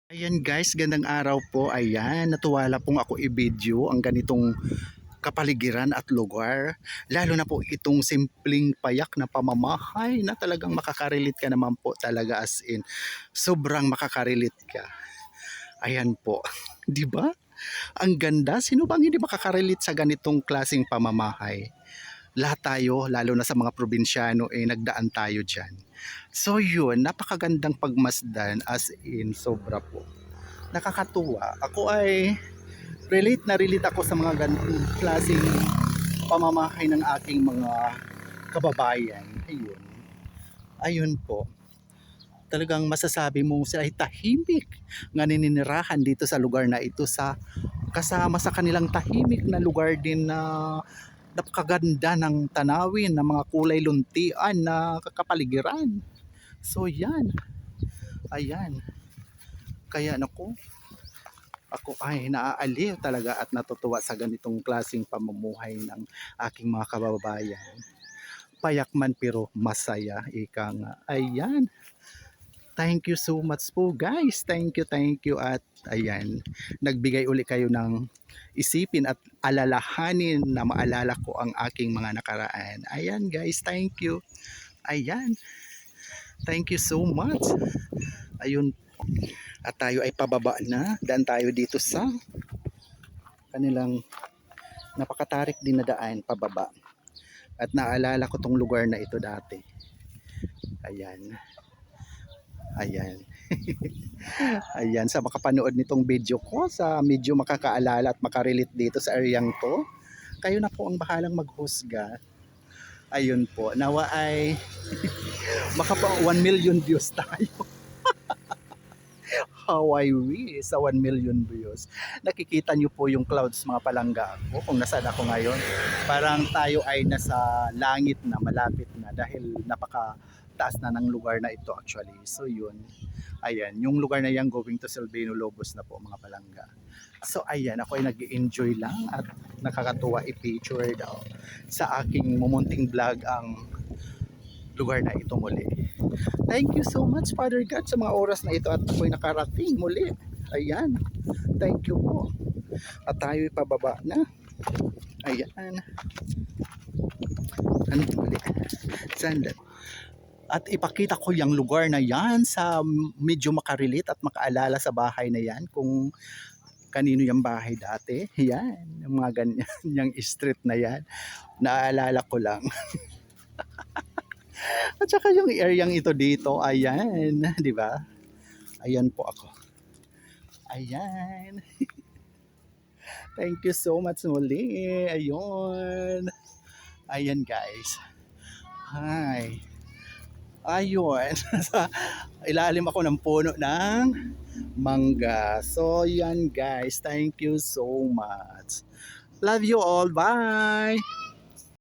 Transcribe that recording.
Ayan guys, gandang araw po. Ayan, natuwala pong ako i-video ang ganitong kapaligiran at lugar. Lalo na po itong simpleng payak na pamamahay na talagang makaka-relate ka naman po talaga as in. Sobrang makaka-relate ka. Ayan po. 'Di ba? Ang ganda. Sino bang hindi makaka-relate sa ganitong klaseng pamamahay? Lahat tayo, lalo na sa mga probinsyano, nagdaan tayo dyan. So yun, napakagandang pagmasdan as in sobra po. Nakakatuwa. Ako ay relate ako sa mga ganitong klaseng pamamahay ng aking mga kababayan. Ayun. Ayun po. Talagang masasabi mo sila ay tahimik nga nininirahan dito sa lugar na ito sa kasama sa kanilang tahimik na lugar din na napakaganda ng tanawin ng mga kulay luntian na kapaligiran. So yan. Ayan. Kaya naku, ako ay naaaliw talaga at natutuwa sa ganitong klaseng pamumuhay ng aking mga kababayan. Payak man pero masaya, ika nga. Ayan. Thank you so much po guys. Thank you at ayan. Nagbigay uli kayo ng isipin at alalahanin na maalala ko ang aking mga nakaraan. Ayan guys, thank you. Ayan. Thank you so much. Ayun. At tayo ay pababa na. Daan tayo dito sa kanilang napakatarik din na daan pababa. At naalala ko tong lugar na ito dati. Ayan. Ayan. Ayan, sa makapanood nitong video ko, sa medyo makakaalala at makarelate dito sa areang to, kayo na po ang bahalang maghusga. Ayun po, nawa ay makapa 1 million views tayo. How I wish sa 1 million views. Nakikita nyo po yung clouds mga palangga ko kung nasaan ako ngayon. Parang tayo ay nasa langit na, malapit na dahil napaka taas na ng lugar na ito actually. So yun, ayan, yung lugar na yan going to Silvino Lobos na po mga palangga. So ayan, ako ay nag-enjoy lang at nakakatuwa i-feature daw sa aking mumunting vlog ang lugar na ito muli. Thank you so much Father God sa mga oras na ito at ako'y nakarating muli. Ayan, thank you po. At tayo'y pababa na. Ayan. Ano muli? Sandal. At ipakita ko yung lugar na yan sa medyo makarelate at makaalala sa bahay na yan kung kanino yung bahay dati. Yan, yung mga ganyan, yung street na yan. Naaalala ko lang. At saka yung area ito dito, ayan, di ba? Ayan po ako. Ayan. Thank you so much muli. Ayun. Ayan guys. Hi. Ayun. Sa ilalim ako ng puno ng mangga. So yan guys. Thank you so much. Love you all. Bye.